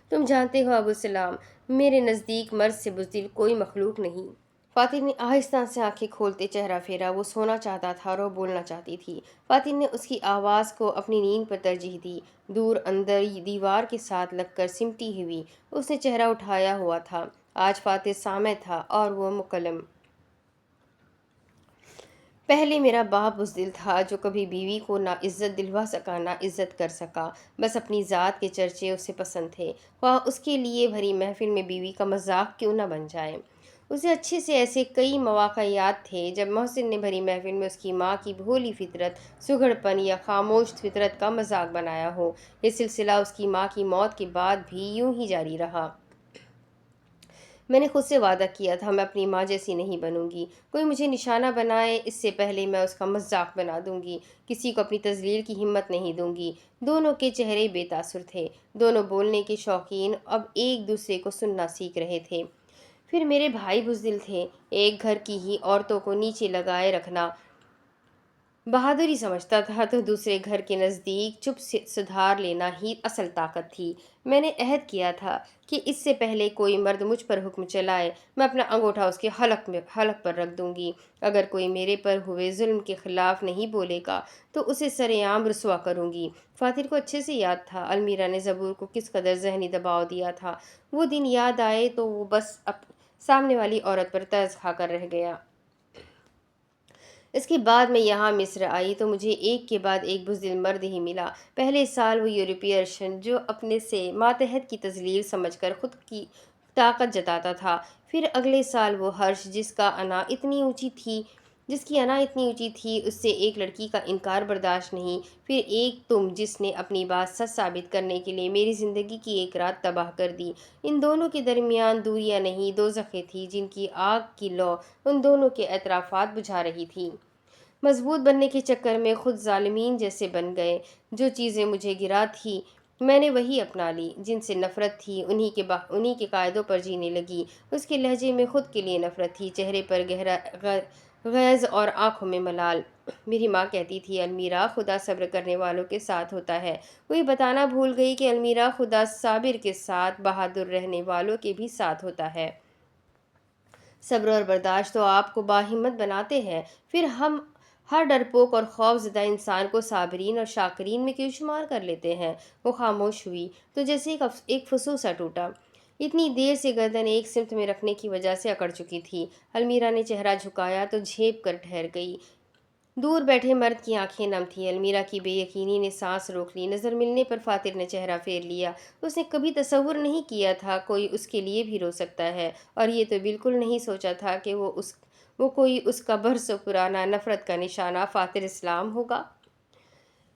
Speaker 1: تم جانتے ہو ابو سلام، میرے نزدیک مرض سے بزدل کوئی مخلوق نہیں۔ فاتر نے آہستہ سے آنکھیں کھولتے چہرہ پھیرا۔ وہ سونا چاہتا تھا اور وہ بولنا چاہتی تھی۔ فاتر نے اس کی آواز کو اپنی نیند پر ترجیح دی۔ دور اندر دیوار کے ساتھ لگ کر سمٹی ہوئی اس نے چہرہ اٹھایا ہوا تھا۔ آج فاتر سامع تھا اور وہ مکلم۔ پہلے میرا باپ بزدل تھا جو کبھی بیوی کو نہ عزت دلوا سکا نہ عزت کر سکا، بس اپنی ذات کے چرچے اسے پسند تھے، خواہ اس کے لیے بھری محفل میں بیوی کا مذاق کیوں نہ بن جائے۔ اسے اچھے سے ایسے کئی مواقع یاد تھے جب محسن نے بھری محفل میں اس کی ماں کی بھولی فطرت، سگڑ پن یا خاموش فطرت کا مذاق بنایا ہو۔ یہ سلسلہ اس کی ماں کی موت کے بعد بھی یوں ہی جاری رہا۔ میں نے خود سے وعدہ کیا تھا میں اپنی ماں جیسی نہیں بنوں گی۔ کوئی مجھے نشانہ بنائے اس سے پہلے میں اس کا مذاق بنا دوں گی، کسی کو اپنی تذلیل کی ہمت نہیں دوں گی۔ دونوں کے چہرے بے تاثر تھے، دونوں بولنے کے شوقین، اب ایک دوسرے کو سننا سیکھ رہے تھے۔ پھر میرے بھائی بزدل تھے۔ ایک گھر کی ہی عورتوں کو نیچے لگائے رکھنا بہادری سمجھتا تھا تو دوسرے گھر کے نزدیک چپ سدھار لینا ہی اصل طاقت تھی۔ میں نے عہد کیا تھا کہ اس سے پہلے کوئی مرد مجھ پر حکم چلائے میں اپنا انگوٹھا اس کے حلق پر رکھ دوں گی۔ اگر کوئی میرے پر ہوئے ظلم کے خلاف نہیں بولے گا تو اسے سرِ عام رسوا کروں گی۔ فاتر کو اچھے سے یاد تھا المیرا نے زبور کو کس قدر ذہنی دباؤ دیا تھا۔ وہ دن یاد آئے تو وہ بس سامنے والی عورت پر طرز کھا کر رہ گیا۔ اس کے بعد میں یہاں مصر آئی تو مجھے ایک کے بعد ایک بزدل مرد ہی ملا۔ پہلے سال وہ یورپی ارشن جو اپنے سے ماتحت کی تذلیل سمجھ کر خود کی طاقت جتاتا تھا، پھر اگلے سال وہ ہرش جس کی انا اتنی اونچی تھی اس سے ایک لڑکی کا انکار برداشت نہیں، پھر ایک تم جس نے اپنی بات سچ ثابت کرنے کے لیے میری زندگی کی ایک رات تباہ کر دی۔ ان دونوں کے درمیان دوریاں نہیں، دوزخیں تھیں جن کی آگ کی لو ان دونوں کے اعترافات بجھا رہی تھی۔ مضبوط بننے کے چکر میں خود ظالمین جیسے بن گئے۔ جو چیزیں مجھے گرا تھی میں نے وہی اپنا لی، جن سے نفرت تھی انہی کے قاعدوں پر جینے لگی۔ اس کے لہجے میں خود کے لیے نفرت تھی، چہرے پر گہرا غیظ اور آنکھوں میں ملال۔ میری ماں کہتی تھی المیرا خدا صبر کرنے والوں کے ساتھ ہوتا ہے۔ وہ یہ بتانا بھول گئی کہ المیرا خدا صابر کے ساتھ بہادر رہنے والوں کے بھی ساتھ ہوتا ہے۔ صبر اور برداشت تو آپ کو باہمت بناتے ہیں، پھر ہم ہر ڈرپوک اور خوف زدہ انسان کو صابرین اور شاکرین میں کیوں شمار کر لیتے ہیں؟ وہ خاموش ہوئی تو جیسے ایک فسوسا ٹوٹا۔ اتنی دیر سے گردن ایک سمت میں رکھنے کی وجہ سے اکڑ چکی تھی۔ المیرا نے چہرہ جھکایا تو جھیپ کر ٹھہر گئی۔ دور بیٹھے مرد کی آنکھیں نم تھیں۔ المیرا کی بے یقینی نے سانس روک لی۔ نظر ملنے پر فاتر نے چہرہ پھیر لیا۔ اس نے کبھی تصور نہیں کیا تھا کوئی اس کے لیے بھی رو سکتا ہے، اور یہ تو بالکل نہیں سوچا تھا کہ وہ کوئی اس کا برسوں پرانا نفرت کا نشانہ فاتر اسلام ہوگا۔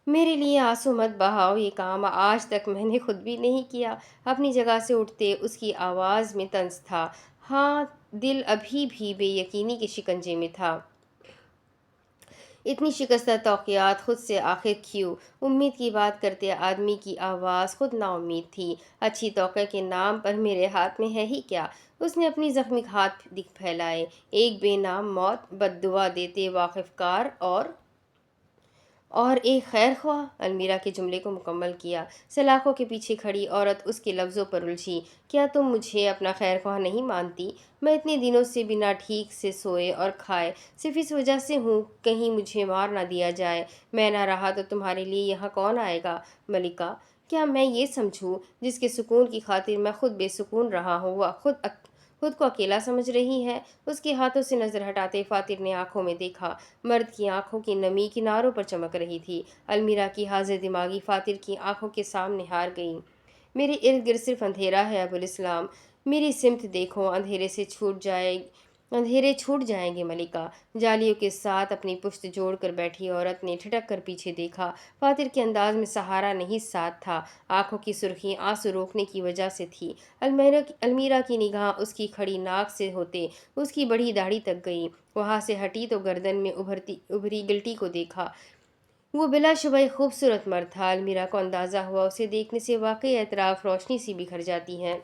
Speaker 1: میرے لیے آنسو مت بہاؤ، یہ کام آج تک میں نے خود بھی نہیں کیا۔ اپنی جگہ سے اٹھتے اس کی آواز میں طنز تھا۔ ہاں، دل ابھی بھی بے یقینی کے شکنجے میں تھا۔ اتنی شکستہ توقعات خود سے آخر کیوں؟ امید کی بات کرتے آدمی کی آواز خود نا امید تھی۔ اچھی توقع کے نام پر میرے ہاتھ میں ہے ہی کیا؟ اس نے اپنی زخمی ہاتھ پھیلائے۔ ایک بے نام موت، بد دعا دیتے واقف کار اور ایک خیر خواہ۔ المیرا کے جملے کو مکمل کیا۔ سلاخوں کے پیچھے کھڑی عورت اس کے لفظوں پر الجھی۔ کیا تم مجھے اپنا خیر خواہ نہیں مانتی؟ میں اتنے دنوں سے بنا ٹھیک سے سوئے اور کھائے صرف اس وجہ سے ہوں کہیں مجھے مار نہ دیا جائے۔ میں نہ رہا تو تمہارے لیے یہاں کون آئے گا؟ ملکہ، کیا میں یہ سمجھوں جس کے سکون کی خاطر میں خود بے سکون رہا ہوں وہ خود کو اکیلا سمجھ رہی ہے؟ اس کے ہاتھوں سے نظر ہٹاتے فاتر نے آنکھوں میں دیکھا۔ مرد کی آنکھوں کی نمی کناروں پر چمک رہی تھی۔ المیرا کی حاضر دماغی فاتر کی آنکھوں کے سامنے ہار گئی۔ میرے ارد گرد صرف اندھیرا ہے ابوالاسلام، میری سمت دیکھو، اندھیرے چھوٹ جائیں گے ملکہ۔ جالیوں کے ساتھ اپنی پشت جوڑ کر بیٹھی عورت نے ٹھٹک کر پیچھے دیکھا۔ فاتر کے انداز میں سہارا نہیں ساتھ تھا۔ آنکھوں کی سرخی آنسو روکنے کی وجہ سے تھی۔ المیرا کی نگاہ اس کی کھڑی ناک سے ہوتے اس کی بڑھی داڑھی تک گئی۔ وہاں سے ہٹی تو گردن میں ابھری گلٹی کو دیکھا۔ وہ بلا شبہ ایک خوبصورت مرد تھا۔ المیرا کو اندازہ ہوا اسے دیکھنے سے واقعی اطراف روشنی سی بکھر جاتی ہے۔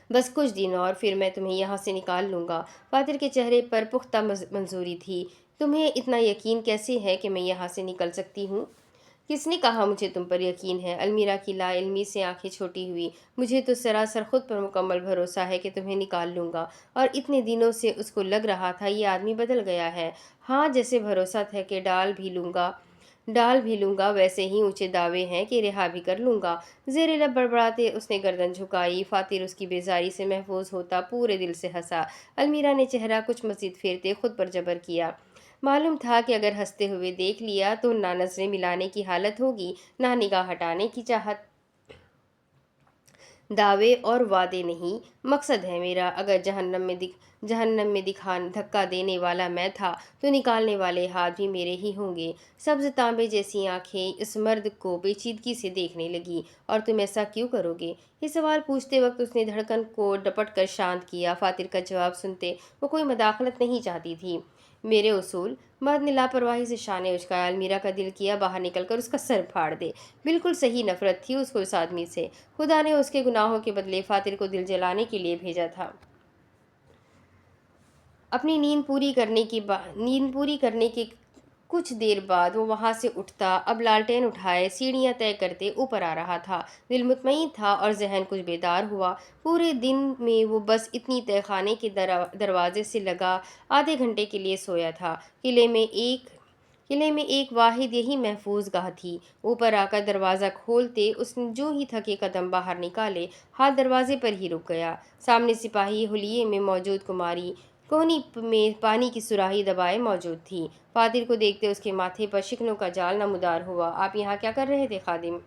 Speaker 1: بس کچھ دن اور پھر میں تمہیں یہاں سے نکال لوں گا۔ فاتر کے چہرے پر پختہ منظوری تھی۔ تمہیں اتنا یقین کیسے ہے کہ میں یہاں سے نکل سکتی ہوں؟ کس نے کہا مجھے تم پر یقین ہے؟ المیرا کی لا علمی سے آنکھیں چھوٹی ہوئی۔ مجھے تو سراسر خود پر مکمل بھروسہ ہے کہ تمہیں نکال لوں گا۔ اور اتنے دنوں سے اس کو لگ رہا تھا یہ آدمی بدل گیا ہے۔ ہاں، جیسے بھروسہ تھا کہ ڈال بھی لوں گا ویسے ہی اونچے دعوے ہیں کہ رہا بھی کر لوں گا۔ زیر لب بڑبڑاتے اس نے گردن جھکائی۔ فاتر اس کی بیزاری سے محفوظ ہوتا پورے دل سے ہنسا۔ المیرا نے چہرہ کچھ مزید پھیرتے خود پر جبر کیا۔ معلوم تھا کہ اگر ہنستے ہوئے دیکھ لیا تو نہ نظریں ملانے کی حالت ہوگی نہ نگاہ ہٹانے کی چاہت۔ دعوے اور وعدے نہیں، مقصد ہے میرا۔ اگر جہنم میں دھکا دینے والا میں تھا تو نکالنے والے ہاتھ بھی میرے ہی ہوں گے۔ سبز تانبے جیسی آنکھیں اس مرد کو پیچیدگی سے دیکھنے لگی۔ اور تم ایسا کیوں کرو گے؟ یہ سوال پوچھتے وقت اس نے دھڑکن کو ڈپٹ کر شانت کیا۔ فاتر کا جواب سنتے وہ کوئی مداخلت نہیں چاہتی تھی۔ میرے اصول؟ مرد نے لاپرواہی سے شانے اچکایا۔ المیرا کا دل کیا باہر نکل کر اس کا سر پھاڑ دے۔ بالکل صحیح نفرت تھی اس کو اس آدمی سے۔ خدا نے اس کے گناہوں کے بدلے فاتر کو دل جلانے کے لیے بھیجا تھا۔ اپنی نیند پوری کرنے کے کچھ دیر بعد وہ وہاں سے اٹھتا۔ اب لالٹین اٹھائے سیڑھیاں طے کرتے اوپر آ رہا تھا۔ دل مطمئن تھا اور ذہن کچھ بیدار ہوا۔ پورے دن میں وہ بس اتنی تہ خانے کے دروازے سے لگا آدھے گھنٹے کے لیے سویا تھا۔ قلعے میں ایک واحد یہی محفوظ گاہ تھی۔ اوپر آ کر دروازہ کھولتے اس نے جو ہی تھکے قدم باہر نکالے ہاتھ دروازے پر ہی رک گیا۔ سامنے سپاہی حلیے میں موجود کماری کوہنی میں پانی کی سراہی دبائے موجود تھی۔ فاتر کو دیکھتے اس کے ماتھے پر شکنوں کا جال نمودار ہوا۔ آپ یہاں کیا کر رہے تھے خادم؟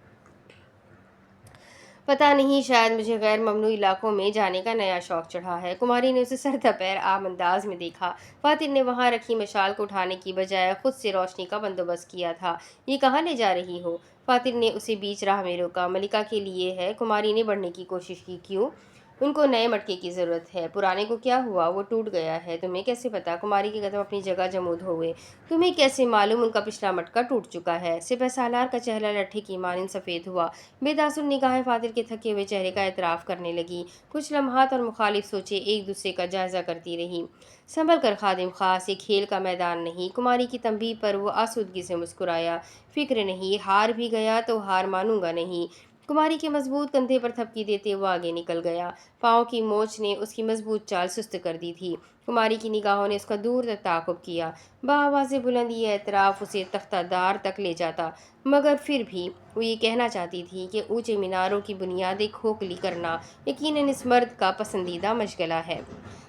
Speaker 1: پتہ نہیں، شاید مجھے غیر ممنوع علاقوں میں جانے کا نیا شوق چڑھا ہے۔ کماری نے اسے سر تپیر عام انداز میں دیکھا۔ فاتر نے وہاں رکھی مشال کو اٹھانے کی بجائے خود سے روشنی کا بندوبست کیا تھا۔ یہ کہاں لے جا رہی ہو؟ فاتر نے اسے بیچ راہ میں روکا۔ ملکہ کے لیے ہے۔ کماری نے بڑھنے کی کوشش کی۔ کیوں؟ ان کو نئے مٹکے کی ضرورت ہے۔ پرانے کو کیا ہوا؟ وہ ٹوٹ گیا ہے۔ تمہیں کیسے پتا؟ کماری کے قدم اپنی جگہ جمود ہو گئے۔ تمہیں کیسے معلوم ان کا پچھلا مٹکا ٹوٹ چکا ہے؟ سپہ سالار کا چہرہ لٹھے کی مانند سفید ہوا۔ بے تاثر نگاہیں فاتر کے تھکے ہوئے چہرے کا اعتراف کرنے لگی۔ کچھ لمحات اور مخالف سوچیں ایک دوسرے کا جائزہ کرتی رہیں۔ سنبھل کر خادم خاص، یہ کھیل کا میدان نہیں۔ کماری کی تنبیہ پر وہ آسودگی سے مسکرایا۔ فکر نہیں، ہار بھی گیا تو ہار مانوں گا نہیں۔ کماری کے مضبوط کندھے پر تھپکی دیتے وہ آگے نکل گیا۔ پاؤں کی موچ نے اس کی مضبوط چال سست کر دی تھی۔ کماری کی نگاہوں نے اس کا دور تک تعاقب کیا۔ بآواز بلند یہ اعتراف اسے تختہ دار تک لے جاتا، مگر پھر بھی وہ یہ کہنا چاہتی تھی کہ اونچے میناروں کی بنیادیں کھوکھلی کرنا یقیناً اس مرد کا پسندیدہ مشغلہ ہے۔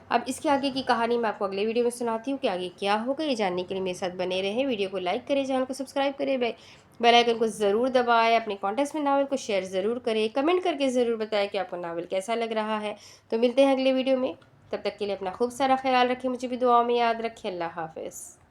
Speaker 1: اب اس کے آگے کی کہانی میں آپ کو اگلے ویڈیو میں سناتی ہوں کہ آگے کیا ہوگا۔ یہ جاننے کے لیے میرے ساتھ بنے رہیں، ویڈیو کو لائک کریں، چینل کو سبسکرائب کریں، بیل آئیکن کو ضرور دبائیں، اپنے کانٹیکٹس میں ناول کو شیئر ضرور کریں، کمنٹ کر کے ضرور بتائیں کہ آپ کو ناول کیسا لگ رہا ہے۔ تو ملتے ہیں اگلے ویڈیو میں، تب تک کے لیے اپنا خوب سارا خیال رکھیں، مجھے بھی دعاؤں میں یاد رکھیں۔ اللہ حافظ۔